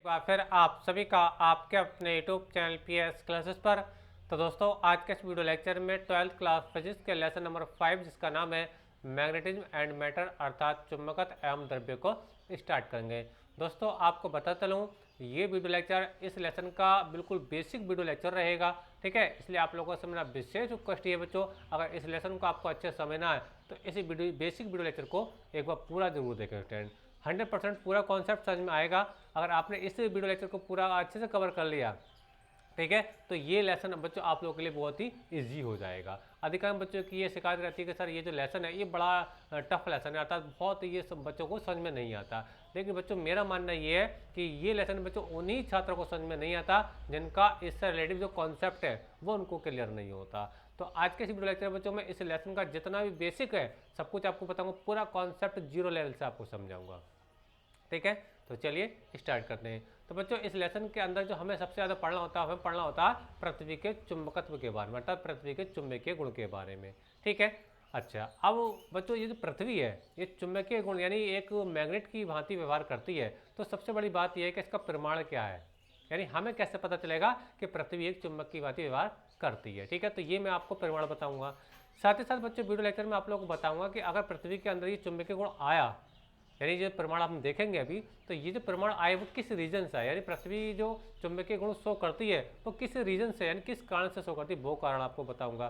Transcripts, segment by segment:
बार फिर आप सभी का आपके अपने यूट्यूब चैनल पीएस क्लासेस पर। तो दोस्तों आज के इस वीडियो लेक्चर में 12th क्लास फिजिक्स के लेसन नंबर 5 जिसका नाम है मैग्नेटिज्म एंड मैटर अर्थात चुंबकत्व एवं द्रव्य को स्टार्ट करेंगे। दोस्तों आपको बताता चलूँ ये वीडियो लेक्चर इस लेसन का बिल्कुल बेसिक वीडियो लेक्चर रहेगा, ठीक है। इसलिए आप लोगों से मेरा विशेष रिक्वेस्ट है बच्चों, अगर इस लेसन को आपको अच्छे समझना है तो इस बेसिक वीडियो लेक्चर को एक बार पूरा जरूर देखें स्टूडेंट। 100% पूरा कॉन्सेप्ट समझ में आएगा अगर आपने इस वीडियो लेक्चर को पूरा अच्छे से कवर कर लिया, ठीक है। तो ये लेसन बच्चों आप लोगों के लिए बहुत ही इजी हो जाएगा। अधिकांश बच्चों की ये शिकायत रहती है कि सर ये जो लेसन है ये बड़ा टफ लेसन है, अर्थात बहुत ये सब बच्चों को समझ में नहीं आता। लेकिन बच्चों मेरा मानना ये है कि ये लेसन बच्चों उन्हीं छात्रों को समझ में नहीं आता जिनका इससे रिलेटिव जो कॉन्सेप्ट है वो उनको क्लियर नहीं होता। तो आज के इस वीडियो लेक्चर बच्चों में इस लेसन का जितना भी बेसिक है सब कुछ आपको बताऊंगा, पूरा कॉन्सेप्ट जीरो लेवल से आपको समझाऊंगा, ठीक है। तो चलिए स्टार्ट करते हैं। तो बच्चों इस लेसन के अंदर जो हमें सबसे ज़्यादा पढ़ना होता है, हमें पढ़ना होता है पृथ्वी के चुंबकत्व के बारे में, अर्थात पृथ्वी के चुंबकीय गुण के बारे में, ठीक है। अच्छा, अब बच्चों ये जो पृथ्वी है ये चुंबकीय गुण यानी एक मैग्नेट की भांति व्यवहार करती है। तो सबसे बड़ी बात यह है कि इसका प्रमाण क्या है, यानी हमें कैसे पता चलेगा कि पृथ्वी एक चुंबक की भांति व्यवहार करती है, ठीक है। तो ये मैं आपको प्रमाण बताऊंगा। साथ ही साथ बच्चों वीडियो लेक्चर में आप लोगों को बताऊंगा कि अगर पृथ्वी के अंदर ये चुंबकीय गुण आया, यानी जो प्रमाण हम देखेंगे अभी, तो ये जो प्रमाण आए वो किस रीजन से है, यानी पृथ्वी जो चुंबकीय गुण शो करती है वो किस रीजन से यानी किस कारण से शो करती है वो कारण आपको बताऊंगा,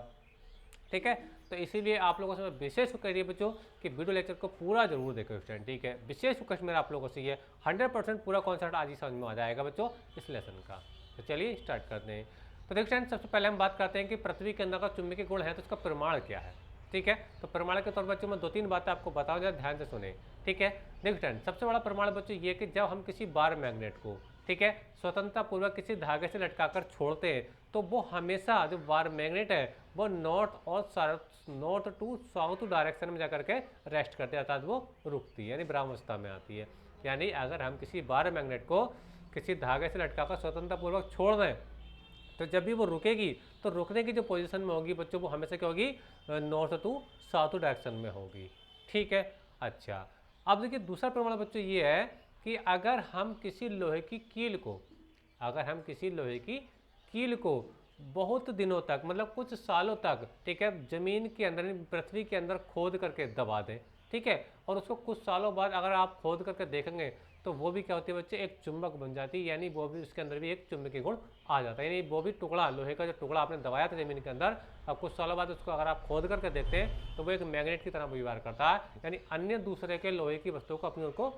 ठीक है। तो इसीलिए आप लोगों से मैं विशेष करिए बच्चों कि वीडियो लेक्चर को पूरा जरूर देखें स्टूडेंट, ठीक है। विशेष रिक्वेस्ट मेरा आप लोगों से ये 100% पूरा कॉन्सेप्ट आज ही समझ में आ जाएगा बच्चों इस लेसन का। तो चलिए स्टार्ट करते हैं। तो देखिए स्टूडेंट सबसे पहले हम बात करते हैं कि पृथ्वी के अंदर का चुंबकीय गुण है तो उसका प्रमाण क्या है, ठीक है। तो प्रमाण के तौर पर बच्चों मैं 2-3 बातें आपको बताऊं, जरा ध्यान से सुने, ठीक है। देखिए स्टूडेंट सबसे बड़ा प्रमाण बच्चों ये कि जब हम किसी बार मैग्नेट को, ठीक है, स्वतंत्रता पूर्वक किसी धागे से लटकाकर छोड़ते हैं तो वो हमेशा जो बार मैग्नेट है वो नॉर्थ टू साउथ डायरेक्शन में जाकर के रेस्ट करते हैं, अर्थात वो रुकती है यानी विरामावस्था में आती है। यानी अगर हम किसी बार मैग्नेट को किसी धागे से लटकाकर स्वतंत्रता पूर्वक छोड़ दें तो जब भी वो रुकेगी तो रुकने की जो पोजीशन में होगी बच्चों वो हमेशा क्या होगी, नॉर्थ टू साउथ डायरेक्शन में होगी, ठीक है। अच्छा, अब देखिए दूसरा प्रमाण बच्चों ये है कि अगर हम किसी लोहे की कील को, अगर हम किसी लोहे की कील को बहुत दिनों तक मतलब कुछ सालों तक, ठीक है, जमीन के अंदर पृथ्वी के अंदर खोद करके दबा दें, ठीक है, और उसको कुछ सालों बाद अगर आप खोद करके देखेंगे तो वो भी क्या होती है बच्चे, एक चुंबक बन जाती है, यानी वो भी उसके अंदर भी एक चुंबकीय गुण आ जाता है। यानी वो भी टुकड़ा लोहे का जो टुकड़ा आपने दबाया था जमीन के अंदर, अब कुछ सालों बाद उसको अगर आप खोद करके देखते हैं तो वो एक मैग्नेट की तरह व्यवहार करता है, यानी अन्य दूसरे के लोहे की वस्तुओं को अपनी ओर को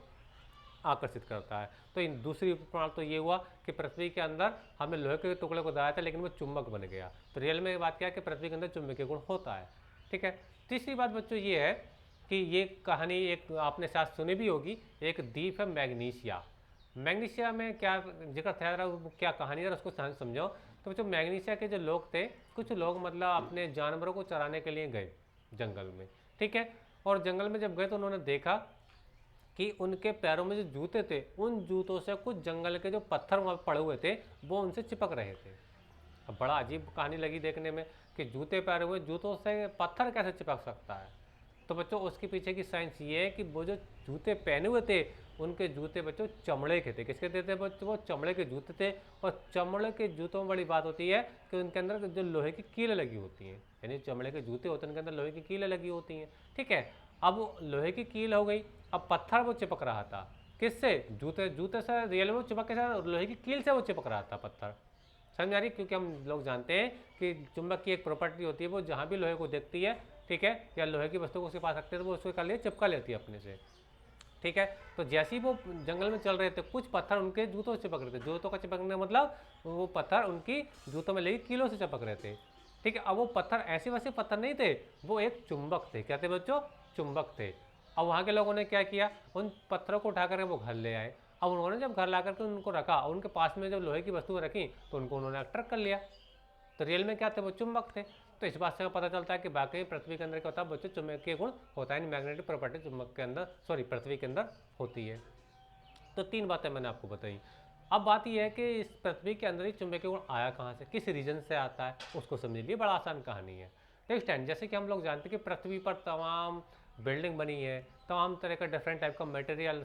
आकर्षित करता है। तो इन दूसरी प्रमाण तो ये हुआ कि पृथ्वी के अंदर हमने लोहे के टुकड़े को दबाया था लेकिन वो चुंबक बन गया। तो रियल में बात क्या है कि पृथ्वी के अंदर चुंबकीय गुण होता है, ठीक है। तीसरी बात बच्चों ये है कि ये कहानी एक आपने शायद सुनी भी होगी, एक द्वीप है मैग्नीशिया। मैग्नीशिया में क्या जिक्र था रहा, क्या कहानी है उसको समझो। तो बच्चों मैग्नीशिया के जो लोग थे, कुछ लोग मतलब अपने जानवरों को चराने के लिए गए जंगल में, ठीक है, और जंगल में जब गए तो उन्होंने देखा कि उनके पैरों में जो जूते थे उन जूतों से कुछ जंगल के जो पत्थर वहाँ पड़े हुए थे वो उनसे चिपक रहे थे। अब बड़ा अजीब कहानी लगी देखने में कि जूते पहने हुए जूतों से पत्थर कैसे चिपक सकता है। तो बच्चों उसके पीछे की साइंस ये है कि वो जो जूते पहने हुए थे उनके जूते बच्चों चमड़े के थे। किसके थे बच्चों, वो चमड़े के जूते थे। और चमड़े के जूतों में बड़ी बात होती है कि उनके अंदर जो लोहे की कीलें लगी होती हैं, यानी चमड़े के जूते होते हैं उनके अंदर लोहे की कीलें लगी होती हैं, ठीक है। अब लोहे की कील हो गई, अब पत्थर वो चिपक रहा था किससे, जूते से, रियल में वो चिपक के साथ लोहे की कील से वो चिपक रहा था पत्थर, समझ आ रही। क्योंकि हम लोग जानते हैं कि चुंबक की एक प्रॉपर्टी होती है वो जहाँ भी लोहे को देखती है, ठीक है, या लोहे की वस्तु को उसके पास रखते हैं तो वो उसको कर लिए चिपका लेती है अपने से, ठीक है। तो जैसे ही वो जंगल में चल रहे थे कुछ पत्थर उनके जूतों से चिपक रहे थे। जूतों का चिपकने मतलब वो पत्थर उनकी जूतों में लगी कीलों से चिपक रहे थे, ठीक है। अब वो पत्थर ऐसे वैसे पत्थर नहीं थे, वो एक चुंबक थे। क्या थे बच्चों, चुंबक थे। अब वहाँ के लोगों ने क्या किया, उन पत्थरों को उठा कर वो घर ले आए। अब उन्होंने जब घर ला करके उनको रखा, उनके पास में जब लोहे की वस्तुएं रखी तो उनको उन्होंने अट्रैक्ट कर लिया। तो रियल में क्या थे, वो चुंबक थे। तो इस बात से पता चलता है कि बाकी पृथ्वी के अंदर क्या होता है बच्चों, चुंबकीय गुण होता है, मैग्नेटिक प्रॉपर्टी चुंबक के अंदर पृथ्वी के अंदर होती है। तो 3 बातें मैंने आपको बताई। अब बात यह है कि इस पृथ्वी के अंदर ही चुंबकीय गुण आया कहाँ से, किस रीजन से आता है, उसको समझ लिए। बड़ा आसान कहानी है। नेक्स्ट टाइम जैसे कि हम लोग जानते हैं कि पृथ्वी पर तमाम बिल्डिंग बनी है, तमाम तरह का डिफरेंट टाइप का मटेरियल,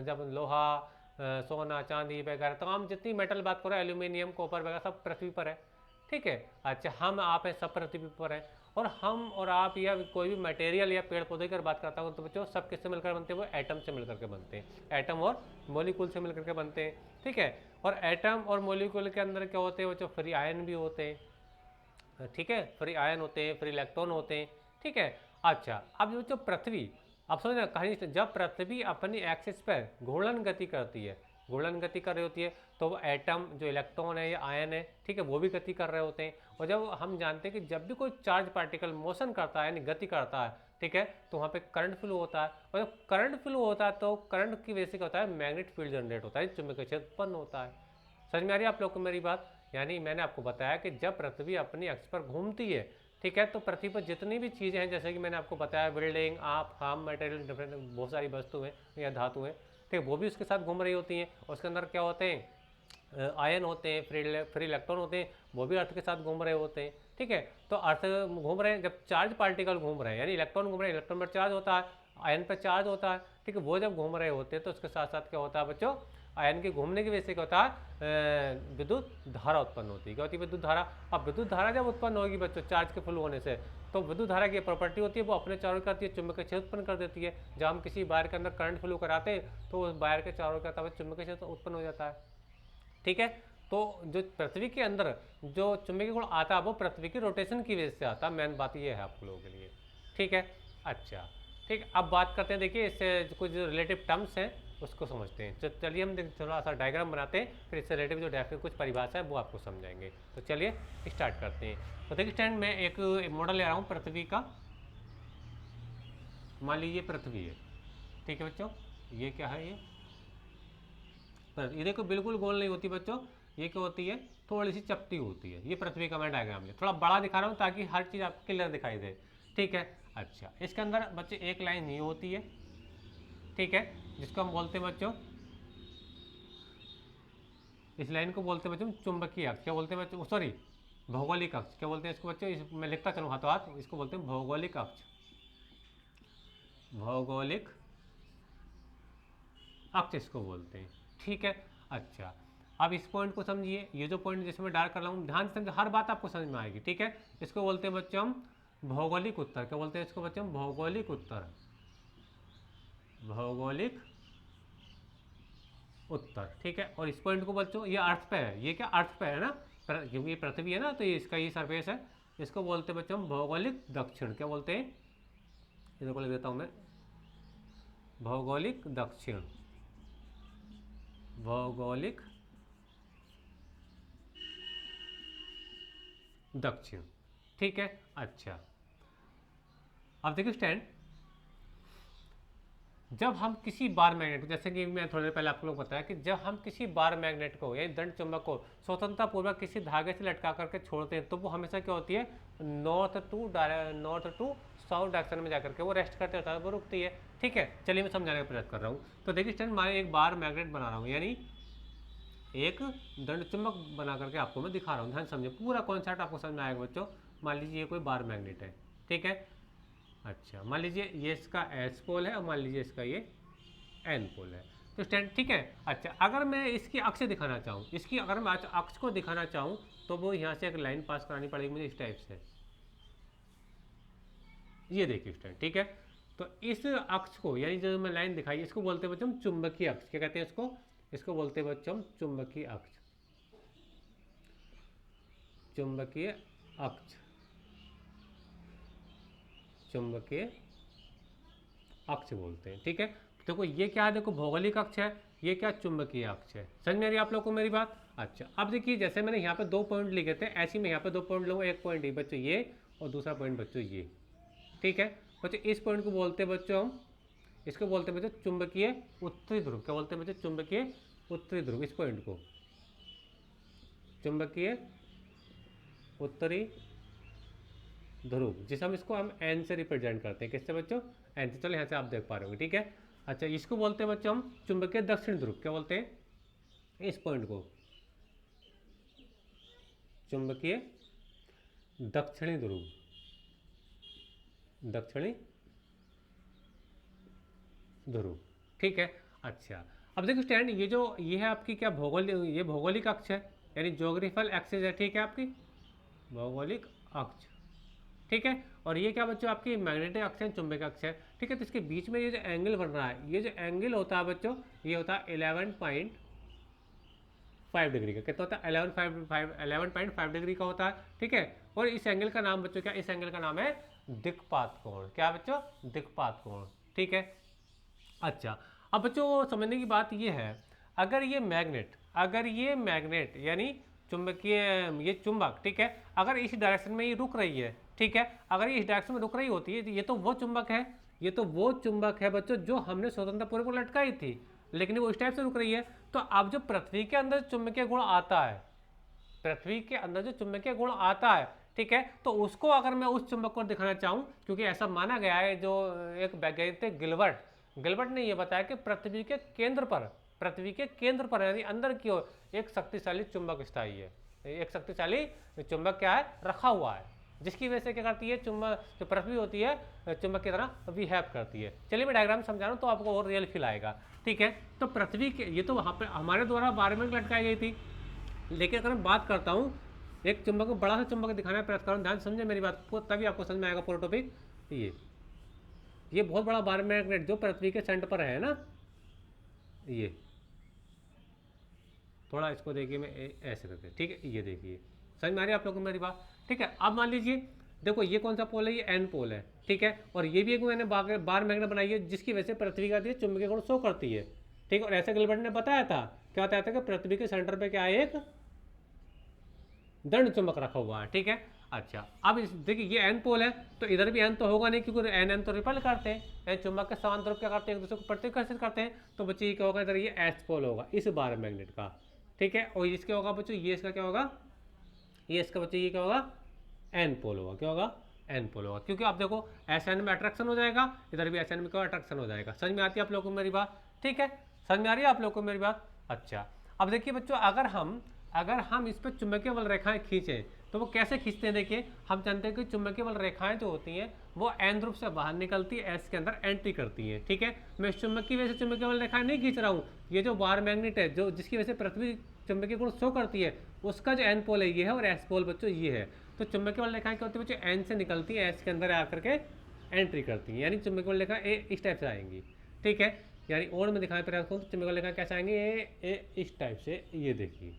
जब लोहा, सोना चांदी वगैरह तमाम जितनी मेटल बात करो, एल्यूमिनियम कॉपर वगैरह सब पृथ्वी पर है। ठीक है, अच्छा हम आप हैं सब पृथ्वी पर है। और हम और आप या कोई भी मटेरियल या पेड़ पौधे की अगर बात करता हूँ तो बच्चों सब किससे मिलकर बनते हैं, वो एटम से मिलकर के बनते हैं, एटम और मॉलिक्यूल से मिलकर के बनते हैं। ठीक है, और एटम और मॉलिक्यूल के अंदर क्या होते हैं बच्चों, फ्री आयन भी होते हैं। ठीक है, फ्री आयन होते हैं, फ्री इलेक्ट्रॉन होते हैं। ठीक है, अच्छा अब जो पृथ्वी, अब समझना कहानी, जब पृथ्वी अपनी एक्सिस पर घूर्णन गति करती है, घूर्णन गति कर रही होती है, तो वो एटम जो इलेक्ट्रॉन है या आयन है, ठीक है, वो भी गति कर रहे होते हैं। और जब हम जानते हैं कि जब भी कोई चार्ज पार्टिकल मोशन करता है यानी गति करता है, ठीक है, तो वहाँ पे करंट फ्लो होता है। और जब करंट फ्लो होता है तो करंट की वजह से क्या होता है, मैग्नेटिक फील्ड जनरेट होता है, चुंबकीय क्षेत्र उत्पन्न होता है। समझ में आ रही है आप लोग को मेरी बात? यानी मैंने आपको बताया कि जब पृथ्वी अपनी अक्ष पर घूमती है, ठीक है, तो पृथ्वी पर जितनी भी चीज़ें हैं, जैसे कि मैंने आपको बताया बिल्डिंग, आप, हम, मटेरियल, डिफरेंट बहुत सारी वस्तुएं या धातुएं, ठीक है, वो भी उसके साथ घूम रही होती हैं। उसके अंदर क्या होते हैं, आयन होते हैं, फ्री इलेक्ट्रॉन होते हैं, वो भी अर्थ के साथ घूम रहे होते हैं। ठीक है, तो अर्थ घूम रहे हैं, जब चार्ज पार्टिकल घूम रहे हैं यानी इलेक्ट्रॉन घूम रहे हैं, इलेक्ट्रॉन पर चार्ज होता है, आयन पर चार्ज होता है। ठीक है, वो जब घूम रहे होते हैं तो उसके साथ साथ क्या होता है बच्चों, आयन के घूमने की वजह से क्या होता है, विद्युत धारा उत्पन्न होती है। क्या होती है, विद्युत धारा। अब विद्युत धारा जब उत्पन्न होगी बच्चों चार्ज के फ्लो होने से, तो विद्युत धारा की प्रॉपर्टी होती है वो अपने चारों करती है, चुंबकीय क्षेत्र उत्पन्न कर देती है। जब हम किसी वायर के अंदर करंट फ्लो कराते हैं तो उस वायर के चारों क्या होता है, चुंबकीय क्षेत्र उत्पन्न हो जाता है। ठीक है, तो जो पृथ्वी के अंदर जो चुंबकीय गुण आता है वो पृथ्वी की रोटेशन की वजह से आता है। मेन बात ये है आप लोगों के लिए। ठीक है, अच्छा ठीक, अब बात करते हैं, देखिए इससे कुछ जो रिलेटिव टर्म्स हैं उसको समझते हैं। तो चलिए हम थोड़ा सा डायग्राम बनाते हैं, फिर इससे रिलेटिव जो डेफिनेट कुछ परिभाषा है वो आपको समझाएंगे। तो चलिए स्टार्ट करते हैं। तो देखिए स्टैंड में एक मॉडल ले रहा हूँ पृथ्वी का। मान लीजिए पृथ्वी है, ठीक है बच्चों, ये क्या है, ये देखो बिल्कुल गोल नहीं होती बच्चों, ये क्या होती है, थोड़ी सी चपटी होती है। ये पृथ्वी का मैं डायग्राम ले थोड़ा बड़ा दिखा रहा हूँ ताकि हर चीज़ आपको क्लियर दिखाई दे। ठीक है, अच्छा इसके अंदर बच्चे एक लाइन ये होती है, ठीक है, जिसको हम बोलते हैं बच्चों, इस लाइन को बोलते हैं बच्चों चुंबकीय अक्ष। क्या बोलते हैं बच्चों, सॉरी भौगोलिक अक्ष। क्या बोलते हैं इसको बच्चों, मैं लिखता चलूँ हाथों हाथ, इसको बोलते हैं भौगोलिक अक्ष, भौगोलिक अक्ष इसको बोलते हैं। ठीक है, अच्छा अब इस पॉइंट को समझिए, ये जो पॉइंट जिसमें डार्क कर रहा हूँ ध्यान से समझिए, हर बात आपको समझ में आएगी। ठीक है, इसको बोलते हैं बच्चों हम भौगोलिक उत्तर। क्या बोलते हैं इसको बच्चों, भौगोलिक उत्तर, भौगोलिक उत्तर। ठीक है, और इस पॉइंट को बच्चों ये अर्थ पे है, ये क्या अर्थ पे है ना, क्योंकि ये पृथ्वी है ना, तो ये इसका ये सरफेस है, इसको बोलते हैं बच्चों हम भौगोलिक दक्षिण। क्या बोलते हैं, इसको लिख देता हूँ मैं, भौगोलिक दक्षिण, भौगोलिक दक्षिण। ठीक है, अच्छा अब देखिए स्टैंड, जब हम किसी बार मैग्नेट को, जैसे कि मैं थोड़ी देर पहले आपको लोग बताया कि जब हम किसी बार मैग्नेट को यानी दंड चुंबक को स्वतंत्रता पूर्वक किसी धागे से लटका करके छोड़ते हैं तो वो हमेशा क्या होती है, नॉर्थ टू साउथ डायरेक्शन में जाकर के वो रेस्ट करते होता है, वो रुकती है। ठीक है, चलिए मैं समझाने का प्रयास कर रहा हूँ। तो देखिए स्टैंड, मैं एक बार मैग्नेट बना रहा हूँ, यानी एक दंड चुंबक बना करके आपको मैं दिखा रहा हूँ। ध्यान समझिए, पूरा कॉन्सेप्ट आपको समझ में आएगा बच्चों। मान लीजिए ये कोई बार मैग्नेट है, ठीक है, अच्छा मान लीजिए ये इसका एस पोल है और मान लीजिए इसका ये एन पोल है। तो स्टैंड, ठीक है, अच्छा अगर मैं इसकी अक्ष दिखाना चाहूँ, इसकी अगर मैं अक्ष को दिखाना चाहूँ तो वो यहाँ से एक लाइन पास करानी पड़ेगी मुझे इस टाइप से, ये देखिए स्टैंड। ठीक है, तो इस अक्ष को यानी जो मैं लाइन दिखाई इसको बोलते हैं बच्चों हम चुंबकीय अक्ष। क्या कहते हैं इसको, इसको बोलते हैं बच्चों हम चुंबकीय अक्ष, चुंबकीय अक्ष, चुंबकीय अक्ष बोलते हैं। ठीक है, देखो ये क्या है, देखो भौगोलिक अक्ष है, ये क्या चुंबकीय अक्ष है। समझ में आ रही है आप लोग को मेरी बात? अच्छा अब देखिए, जैसे मैंने यहाँ पे 2 पॉइंट लिखे थे, ऐसे ही मैं यहाँ पे 2 पॉइंट लूँगा, एक पॉइंट ये बच्चों ये और दूसरा पॉइंट बच्चों ये। ठीक है बच्चों, इस पॉइंट को बोलते हैं बच्चों हम, इसको बोलते हैं बच्चों चुंबकीय उत्तरी ध्रुव। क्या बोलते हैं बच्चों, चुंबकीय उत्तरी ध्रुव। इस पॉइंट को चुंबकीय उत्तरी ध्रुव, जिसे हम एन से रिप्रेजेंट करते हैं। किससे बच्चों, एन से। चलो यहाँ से आप देख पा रहे हो, ठीक है, अच्छा इसको बोलते हैं बच्चों हम चुंबकीय दक्षिण ध्रुव। क्या बोलते हैं इस पॉइंट को, चुंबकीय दक्षिणी ध्रुव, दक्षिणी ध्रुव। ठीक है, अच्छा अब देखो स्टूडेंट, ये है आपकी क्या ये भौगोलिक अक्ष है, यानी ज्योग्राफिकल एक्सिस है, ठीक है, आपकी भौगोलिक अक्ष, ठीक है। और ये क्या बच्चों आपकी मैग्नेटिक अक्ष है, चुंबक अक्ष है, ठीक है। तो इसके बीच में ये जो एंगल बन रहा है, ये जो एंगल होता है बच्चों, ये होता है 11.5 डिग्री का। कितना होता है? 11.5 डिग्री का होता है, ठीक है। और इस एंगल का नाम बच्चों क्या? इस एंगल का नाम है दिक्पात कोण। क्या बच्चों? दिक्पात कोण, ठीक है। अच्छा, अब बच्चों समझने की बात ये है, अगर ये मैग्नेट यानी चुंबकीय, ये चुंबक, ठीक है, अगर इस डायरेक्शन में ये रुक रही है, ठीक है, अगर ये इस डायरेक्शन में रुक रही होती है, तो ये तो वो चुंबक है बच्चों जो हमने स्वतंत्रता पूर्वक को लटकाई थी, लेकिन वो इस टाइप से रुक रही है। तो अब जो पृथ्वी के अंदर चुंबकीय गुण आता है, ठीक है, तो उसको अगर मैं उस चुंबक को दिखाना चाहूँ, क्योंकि ऐसा माना गया है, जो एक वैज्ञानिक थे गिलबर्ट ने यह बताया कि पृथ्वी के केंद्र पर यानी अंदर की ओर एक शक्तिशाली चुंबक स्थायी है, एक शक्तिशाली चुंबक क्या है? रखा हुआ है, जिसकी वजह से क्या करती है? चुंबक, जो पृथ्वी होती है, चुंबक की तरह बिहेव करती है। चलिए मैं डायग्राम समझा रहा हूँ तो आपको और रियल फील आएगा, ठीक है। तो पृथ्वी के, ये तो वहाँ पर हमारे द्वारा 12 में लटकाई गई थी, लेकिन अगर मैं बात करता हूँ एक चुंबक को, बड़ा सा चुंबक दिखाने का प्रयास करूँ, ध्यान समझे मेरी बात को, तभी आपको समझ में आएगा पूरा टॉपिक। ये बहुत बड़ा बार मैग्नेट जो पृथ्वी के सेंटर पर है ना, ये थोड़ा इसको देखिए, मैं ऐसे करके, ठीक है, ये देखिए, समझ में आ रही है आप लोगों को मेरी बात, ठीक है। अब मान लीजिए, देखो ये कौन सा पोल है? ये एन पोल है, ठीक है। और ये भी एक मैंने बार मैग्नेट बनाई है, जिसकी वजह से पृथ्वी का चुंबकीय गुण शो करती है, ठीक है। और ऐसे गिलबर्ट ने बताया था, क्या बताया था कि पृथ्वी के सेंटर पे क्या है? एक दंड चुंबक रखा हुआ है, ठीक है। अच्छा, अब देखिए ये एन पोल है, तो इधर भी एन तो होगा नहीं, क्योंकि एन तो रिपल करते हैं, एन चुंबक के समान ध्रुव क्या करते हैं? एक दूसरे को प्रतिकर्षित करते हैं। तो बच्चे ये क्या होगा? इधर ये एस पोल होगा इस बार मैग्नेट का, ठीक है। और इसके होगा बच्चों, ये इसका क्या होगा? ये इसका बच्चों ये क्या होगा? एन पोल होगा। क्या होगा? एन पोल होगा, क्योंकि आप देखो एस एन में अट्रैक्शन हो जाएगा, इधर भी एस एन में क्या अट्रैक्शन हो जाएगा। समझ में आती है आप लोगों को मेरी बात? ठीक है, समझ में आ रही है आप लोगों को मेरी बात? अच्छा, अब देखिए बच्चों, अगर हम इस पर चुंबकीय बल रेखाएं खींचें तो वो कैसे खींचते हैं? देखिए, हम जानते हैं कि चुंबकीय बल रेखाएं जो होती हैं वो एन ध्रुव से बाहर निकलती है, एस के अंदर एंट्री करती हैं, ठीक है। मैं इस चुंबक की वजह से चुंबकीय बल रेखाएं नहीं खींच रहा हूँ, ये जो बार मैग्नेट है, जो जिसकी वजह से पृथ्वी चुंबकीय गुण शो करती है, उसका जो एन पोल है ये है, और एस पोल बच्चों ये है। तो चुंबकीय बल रेखाएं क्या होती है बच्चों? एन से निकलती है, एस के अंदर आकर के एंट्री करती है, यानी चुंबकीय बल रेखाएं इस टाइप से आएंगी, ठीक है। यानी और में दिखाने प्रयास करूँ तो चुंबकीय बल रेखाएं कैसे आएंगी? इस टाइप से, ये देखिए,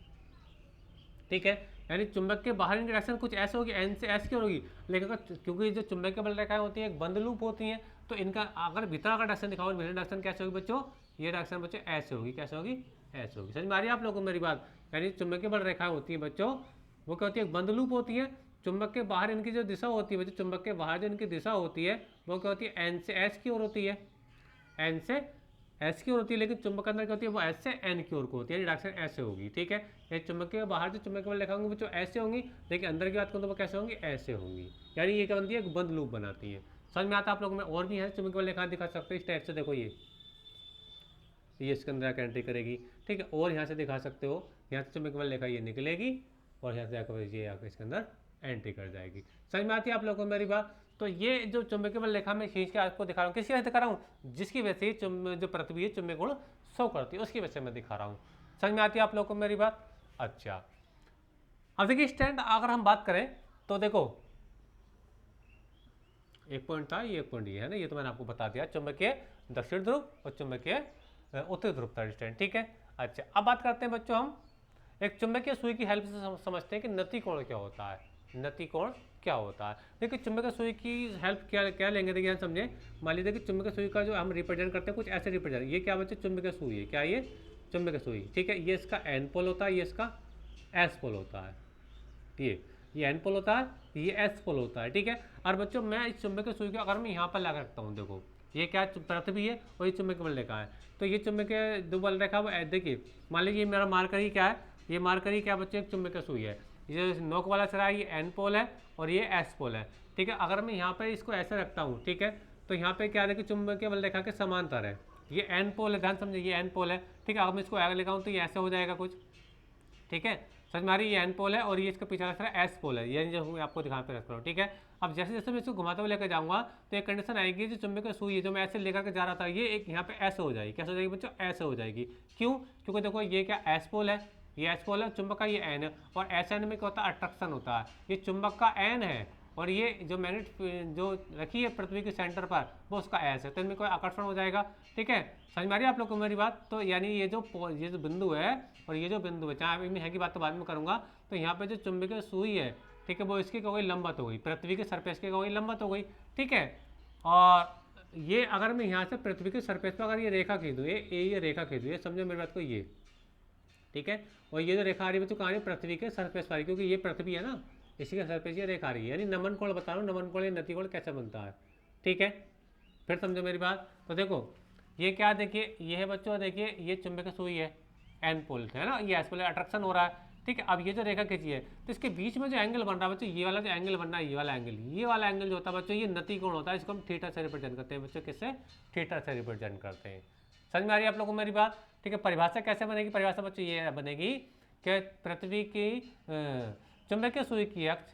ठीक है। यानी चुंबक के बाहर की डायरेक्शन कुछ ऐसे होगी, एन से एस की होगी, लेकिन क्योंकि जो चुंबक के बल रेखाएं होती हैं एक बंद लूप होती हैं, तो इनका अगर भीतर का डायरेक्शन दिखाओ, भीतर डायरेक्शन कैसे होगी बच्चों? ये डायरेक्शन बच्चों ऐसे होगी, कैसे होगी? ऐसे होगी। समझ में आ रही है आप लोगों को मेरी बात? यानी चुंबक के बल रेखाएं होती हैं बच्चों, वो क्या होती है? एक बंद लूप होती है। चुंबक के बाहर इनकी जो दिशा होती है बच्चों, चुंबक के बाहर जो इनकी दिशा होती है वो क्या होती है? एन से एस की ओर होती है, एन से एस की ओर होती है, लेकिन चुंबक के अंदर क्या होती है? वो एस से एन की ओर को होती है, यानी डायरेक्शन ऐसे होगी, ठीक है। ये चुंबक के बाहर जो चुंबक के बल रेखाएं होंगी वो ऐसे होंगी, लेकिन अंदर की बात करूँ तो वो कैसे होंगी? ऐसे होंगी, यानी ये क्या बनती है? एक बंद लूप बनाती है। समझ में आता है आप लोगों में? और भी है चुंबक के बल रेखाएं दिखा सकते हो इस टाइप से, देखो ये इसके अंदर आकर एंट्री करेगी, ठीक है। और यहाँ से दिखा सकते हो, यहाँ से चुंबक के बल रेखा ये निकलेगी और यहाँ से आकर ये आकर इसके अंदर एंट्री कर जाएगी। समझ में आती है आप लोगों को मेरी बात? तो ये जो चुंबकीय बल रेखा में खींच के आपको दिखा रहा हूँ, किसकी वजह से दिखा रहा हूँ? जिसकी वजह से जो पृथ्वी है चुंबकीय गुण शो करती है, उसकी वजह से मैं दिखा रहा हूँ। समझ में आती है आप लोगों को मेरी बात? अच्छा, अब देखिए स्टैंड, अगर हम बात करें तो देखो, एक पॉइंट था, ये एक पॉइंट ये है ना, ये तो मैंने आपको बता दिया, चुंबकीय दक्षिण ध्रुव और चुंबकीय उत्तर ध्रुव था स्टैंड, ठीक है। अच्छा, अब बात करते हैं बच्चों, हम एक चुंबकीय सुई की हेल्प से समझते हैं कि नति कोण क्या होता है। नति कोण क्या होता है? देखिए चुंबकीय सुई की हेल्प क्या लेंगे, देखिए समझे। मान लीजिए कि चुंबकीय सुई का जो हम रिप्रेजेंट करते हैं कुछ ऐसे रिप्रेजेंट, ये क्या बच्चे? चुंबकीय सुई है, क्या ये? चुंबकीय सुई, ठीक है। ये इसका एन पोल होता है, ये इसका एस पोल होता है, ये एन पोल होता है, ये एस पोल होता है, ठीक है। और बच्चों मैं इस चुंबकीय सुई को अगर मैं यहाँ पर लगा रखता हूँ, देखो ये क्या पृथ्वी है और ये चुंबकीय बल रेखा है, तो ये चुंबकीय जो बल रेखा वो देखिए, मान लीजिए मेरा मार्कर ही क्या है? ये मार्कर ही क्या बच्चों? एक चुंबकीय सुई है। ये नोक वाला सिरा है, ये एन पोल है और ये एस पोल है, ठीक है। अगर मैं यहाँ पर इसको ऐसे रखता हूँ, ठीक है, तो यहाँ पे क्या है कि चुंबकीय बल रेखा के समांतर है, ये एन पोल है, ध्यान समझिए, ये एन पोल है, ठीक है। अगर मैं इसको आगे लिखाऊँ तो ये ऐसे हो जाएगा कुछ, ठीक है। समझ में आ रही है, ये एन पोल है और ये इसका पीछे वाला एस पोल है, ये जो मैं आपको दिखा पे रख रहा हूँ, ठीक है। अब जैसे जैसे मैं इसको घुमाते हुए लेकर जाऊंगा तो एक कंडीशन आएगी, जो चुंबक सुई है जो मैं ऐसे लेकर के जा रहा था, ये एक यहाँ पे ऐसे हो जाएगी, कैसे हो जाएगी बच्चों, ऐसे हो जाएगी। क्यों? क्योंकि देखो ये क्या एस पोल है, ये एस पोल है, चुंबक का ये एन है, और एस एन में क्या होता है, अट्रैक्शन होता है। ये चुंबक का एन है और ये जो मैग्नेट जो रखी है पृथ्वी के सेंटर पर वो उसका एस है, तो इनमें कोई आकर्षण हो जाएगा, ठीक है। समझ में आ रही है आप लोग को मेरी बात? तो यानी ये जो बिंदु है और ये जो बिंदु है, जहाँ इनमें है की बात तो बाद में करूँगा, तो यहाँ पे जो चुंबकीय सुई है, ठीक है, वो इसकी क्या हो गई, लंबवत हो गई, पृथ्वी के सरफेस की क्या हो गई, लंबवत हो गई, ठीक है। और ये अगर मैं यहाँ से पृथ्वी के सरफेस पर अगर ये रेखा खींच दूँ, ये रेखा खींच दूँ, ये समझो मेरी बात को, ये ठीक है, और ये जो रेखा आ रही है बच्चों कहाँ है, पृथ्वी के सरफेस पर, क्योंकि ये पृथ्वी है ना, इसी का सरफेस ये रेखा आ रही है, यानी नमन कोण बता रहा हूँ, नमन कोण या नति कोण कैसे बनता है, ठीक है। फिर समझो मेरी बात, तो देखो ये क्या, देखिए ये है बच्चों, देखिए ये चुंबक सुई है, एन पोल है ना, ये एस पोल अट्रैक्शन हो रहा है, ठीक है। अब ये जो रेखा खींची है तो इसके बीच में जो एंगल बन रहा है बच्चों, ये वाला जो एंगल बन रहा है, ये वाला एंगल जो होता है बच्चों, ये नति कोण होता है, इसको हम थीटा से रिप्रेजेंट करते हैं बच्चों, किससे, थीटा से रिप्रेजेंट करते हैं। समझ में आ रही है आप लोगों को मेरी बात, ठीक है। परिभाषा कैसे बनेगी, परिभाषा बच्चों ये बनेगी कि पृथ्वी की चुंबकीय सुई की अक्ष,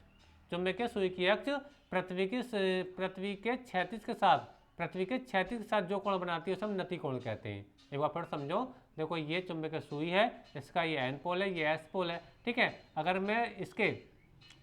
चुंबकीय सुई की अक्ष पृथ्वी के क्षैतिज के साथ, पृथ्वी के क्षैतिज के साथ जो कोण बनाती है उसे हम नति कोण कहते हैं। एक बार फिर समझो, देखो ये चुंबकीय सुई है, इसका ये एन पोल है, ये एस पोल है, ठीक है। अगर मैं इसके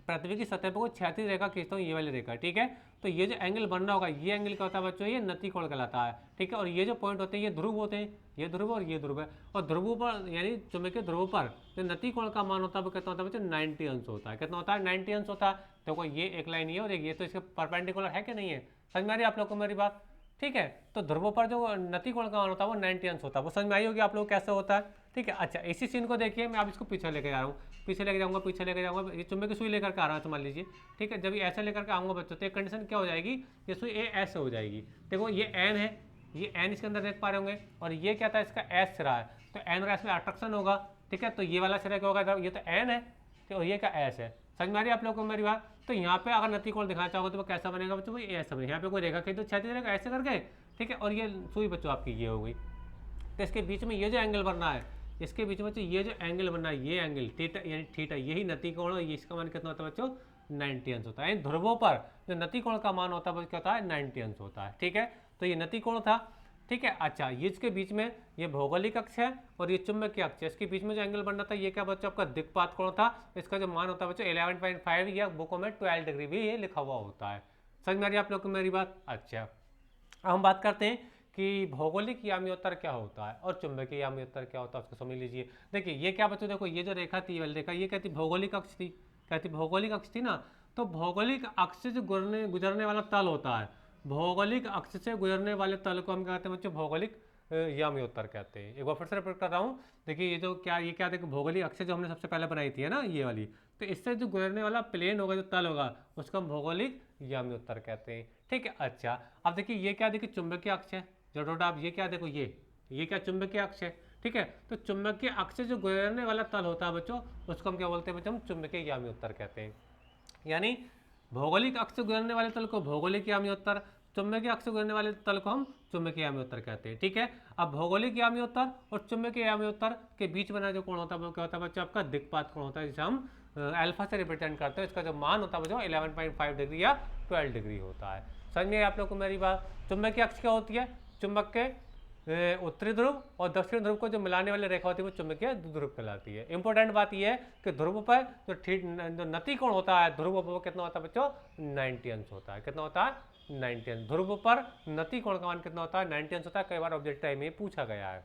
पृथ्वी की सतह पर कोई क्षैतिज रेखा खींचता हूँ, ये वाली रेखा, ठीक है, तो ये जो एंगल बन रहा होगा, ये एंगल क्या होता है बच्चों, ये नति कोण कहलाता है, ठीक है। और ये जो पॉइंट होते हैं ये ध्रुव होते हैं, ये ध्रुव और ये ध्रुव है, और ध्रुव पर यानी चुंबकीय ध्रुव पर जो नति कोण का मान होता है वो कितना होता है बच्चों, 90 अंश होता है। कितना होता है, 90 अंश होता है। देखो ये एक लाइन ये और एक ये, तो इसके परपेंडिकुलर है कि नहीं है, समझ में आ रही है आप लोग को मेरी बात, ठीक है। तो ध्रुवों पर जो नति कोण का मान होता है वो 90 अंश होता है, वो समझ में आई होगी आप लोग कैसे होता है, ठीक है। अच्छा इसी सीन को देखिए, मैं आप इसको पीछे लेके जा रहा हूँ, पीछे लेके जाऊँगा, पीछे लेके जाऊँगा, ये चुंबक की सुई लेकर के आ रहा है, मान लीजिए, ठीक है। जब ये ऐसे लेकर के आऊँगा बच्चों, तो एक कंडीशन क्या हो जाएगी, ये सुई ए ऐसे हो जाएगी। देखो ये एन है, ये एन इसके अंदर देख पा रहे होंगे, और ये क्या था, इसका एस सिरा है, तो एन और एस में अट्रैक्शन होगा, ठीक है। तो ये वाला सिरा क्या होगा, ये तो एन है और ये का एस है। समझ में आ रही है आप लोगों को मेरी बात? तो यहाँ पे अगर नति कोण दिखाना चाहोगे तो वो कैसा बनेगा बच्चों, वो ऐसा बनेगा। यहाँ पे कोई रेखा खींच तो क्षैतिज रेखा ऐसे करके, ठीक है, और ये सुई बच्चों आपकी ये हो गई, तो इसके बीच में ये जो एंगल बन रहा है, इसके बीच में ये जो एंगल बन रहा है, ये एंगल थीटा यानी थीटा, यही नति कोण है, इसका मान कितना होता है बच्चों, 90 अंश होता है। ध्रुवों पर जो नति कोण का मान होता है वो क्या होता है, 90 अंश होता है, ठीक है। तो ये नति कोण था, ठीक है। अच्छा ये इसके बीच में ये भौगोलिक अक्ष है और ये चुंबकीय अक्ष है, इसके बीच में जो एंगल बन रहा था ये क्या बच्चों, आपका दिक्पात कोण था। इसका जो मान होता है बच्चों 11.5 या बुकों में 12 डिग्री भी ये लिखा हुआ होता है। समझ में आ रही है आप लोग को मेरी बात? अच्छा अब हम बात करते हैं कि भौगोलिक यामी उत्तर क्या होता है और चुंबकीय यामी उत्तर क्या होता है, उसको समझ लीजिए। देखिए ये क्या बच्चों, देखो ये जो रेखा थी वाली रेखा, ये कहती भौगोलिक अक्ष थी, कहती भौगोलिक अक्ष थी ना। तो भौगोलिक अक्ष से जो गुजरने वाला तल होता है, भौगोलिक अक्ष से गुजरने वाले तल को हम कहते हैं बच्चों भौगोलिक यामी उत्तर कहते हैं। एक बार फिर से रिपीट कर रहा हूँ, देखिए ये जो क्या, ये क्या देखो भौगोलिक अक्ष जो हमने सबसे पहले बनाई थी है ना, ये वाली, तो इससे जो गुजरने वाला प्लेन होगा, जो तल होगा, उसको हम भौगोलिक यामी उत्तर कहते हैं, ठीक है। अच्छा अब देखिए ये क्या, देखिए चुंबकीय अक्ष है जो डॉट, आप ये क्या देखो, ये क्या चुंबकीय अक्ष है, ठीक है। तो चुंबकीय अक्ष से जो गुजरने वाला तल होता है बच्चों, उसको हम क्या बोलते हैं बच्चों, हम चुंबकीय यामी उत्तर कहते हैं। यानी भौगोलिक अक्ष से गुजरने वाले तल को भौगोलिक यामी उत्तर, चुंबकीय अक्ष से गुजरने वाले तल को हम चुंबकीय यामी उत्तर कहते हैं, ठीक है। अब भौगोलिक यामी उत्तर और चुंबकीय यामी उत्तर के बीच बना जो कोण होता है वो क्या होता है बच्चों, आपका दिक्पात कोण होता है, जिसे हम अल्फा से रिप्रेजेंट करते हैं। इसका जो मान होता है बच्चों 11.5 डिग्री या 12 डिग्री होता है। समझ में आप लोग को मेरी बात? चुंबकीय अक्ष क्या होती है, चुंबक के उत्तरी ध्रुव और दक्षिण ध्रुव को जो मिलाने वाली रेखा होती है वो चुंबकीय ध्रुव कहलाती है। इंपॉर्टेंट बात यह है कि ध्रुव पर जो नति कोण होता है ध्रुव पर वो कितना होता है बच्चों, 90 अंश होता है। कितना होता है, 90 अंश। ध्रुव पर नति कोण का मान कितना होता है, 90 अंश होता है। कई बार ऑब्जेक्ट टाइम में पूछा गया है।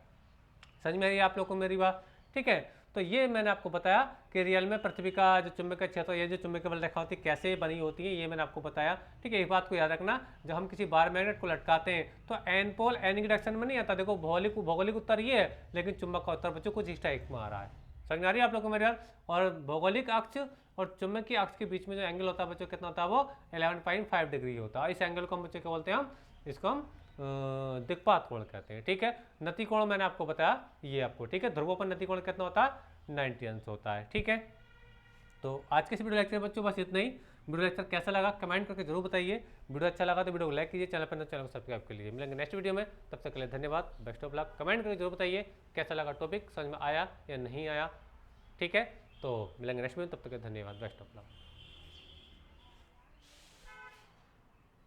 समझ में आई आप लोग को मेरी बात? ठीक है, तो ये मैंने आपको बताया कि रियल में पृथ्वी का जो चुंबकीय क्षेत्र, ये जो चुंबकीय बल रेखा होती है कैसे बनी होती है, ये मैंने आपको बताया। ठीक है, एक बात को याद रखना, जब हम किसी बार मैग्नेट को लटकाते हैं तो एन पोल एन की डायरेक्शन में नहीं आता। देखो भौगोलिक उत्तर ये है, लेकिन चुंबक का उत्तर बच्चों कुछ इस टाइप में आ रहा है। समझ में आ रही है आप लोग को मेरी बात? और भौगोलिक अक्ष और चुंबकीय अक्ष के बीच में जो एंगल होता है बच्चों कितना होता है, वो 11.5 डिग्री होता है। इस एंगल को हम बच्चों क्या बोलते हैं, हम इसको हम दिक्पात कोण कहते हैं। ठीक है, नति कोण मैंने आपको बताया ये आपको। ठीक है, ध्रुवों पर नति कोण कितना होता है, 90 अंश होता है। ठीक है, तो आज के इस वीडियो लेक्चर बच्चों बस इतना ही। वीडियो लेक्चर कैसा लगा कमेंट करके जरूर बताइए। वीडियो अच्छा लगा तो वीडियो को लाइक कीजिए, चैनल पर चैनल को सब्सक्राइब कर लीजिए। मिलेंगे नेक्स्ट वीडियो में, तब तक के लिए धन्यवाद। Best of luck. कमेंट करके जरूर बताइए कैसा लगा टॉपिक, समझ में आया या नहीं आया। ठीक है, तो मिलेंगे नेक्स्ट में, तब तक के धन्यवाद, बेस्ट ऑफ लक।